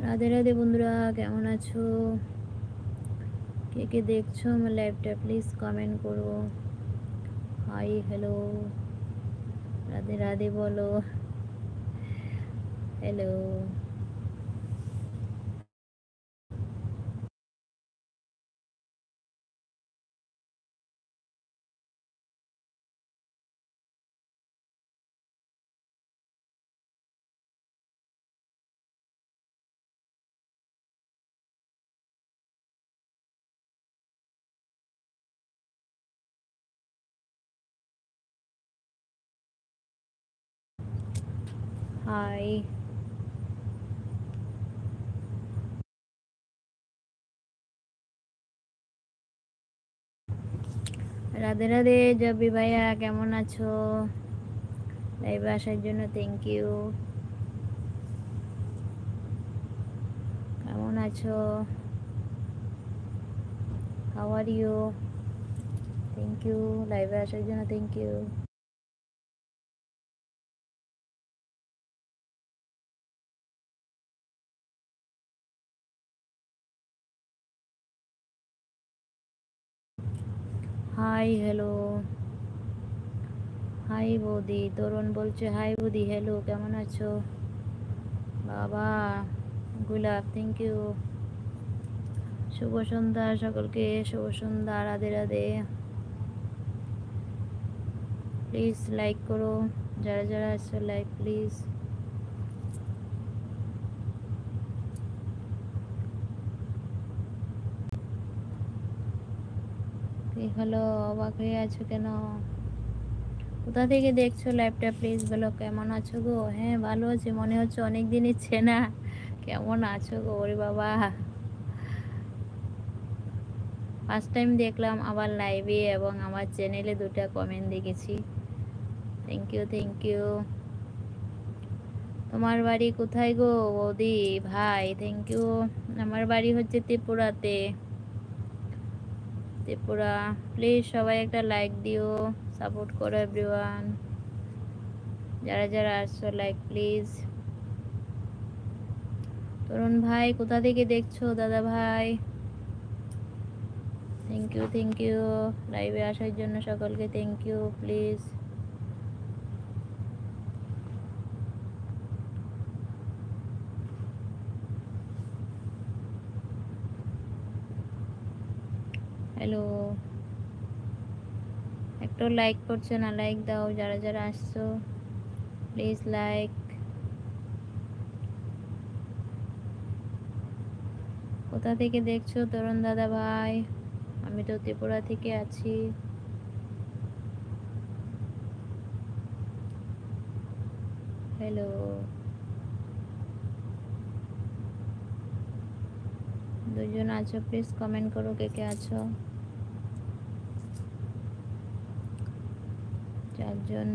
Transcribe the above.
রাধে রাধে বন্ধুরা, কেমন আছো? কে কে দেখছো আমার লাইভটা প্লিজ কমেন্ট করো। হাই, হ্যালো, রাধে রাধে বলো। হ্যালো। হাই। রাধে রাধে জবি ভাইয়া, কেমন আছো? লাইভে আসার জন্য থ্যাংক ইউ। কেমন আছো? How are you? Thank you, লাইভে আসার জন্য thank you. Hi, hello. Hi বৌদি, তরুণ বলছে হাই বৌদি, হ্যালো, কেমন আছো? বাবা গুলাব, থ্যাংক ইউ। শুভ সন্ধ্যা সকলকে, শুভ সন্ধ্যা, রাধে রাধে। প্লিজ লাইক করো, যারা যারা আসছো লাইক প্লিজ। কি হলো, অবাক হয়ে আছো কেন? কোথা থেকে দেখছো লাইভটা প্লিজ বলো। কেমন আছো গো? হ্যাঁ ভালো আছি, মনে হচ্ছে অনেক দিনই চেনা। কেমন আছো গো? ওরে বাবা, ফার্স্ট টাইম দেখলাম আবার লাইভে এবং আমার চ্যানেলে দুটো কমেন্ট দেখেছি। Thank you, thank you. তোমার বাড়ি কোথায় গো বৌদি? ভাই থ্যাংক ইউ। আমার বাড়ি হচ্ছে ত্রিপুরাতে। ত্রিপুরা। প্লিজ সবাই একটা লাইক দিও, সাপোর্ট করো এভরিওয়ান। যারা যারা আসছো লাইক প্লিজ। তরুণ ভাই কোথা থেকে দেখছো দাদা ভাই? Thank you, thank you. লাইভে আসার জন্য সকলকে থ্যাংক ইউ প্লিজ। হ্যালো। একটু লাইক করছে না, লাইক দাও যারা যারা আসছো প্লিজ লাইক। কোথা থেকে দেখছো তরুণ দাদা ভাই? আমি তো ত্রিপুরা থেকে আছি। হ্যালো। দুজন আছো প্লিজ কমেন্ট করো কে কে আছো। চারজন।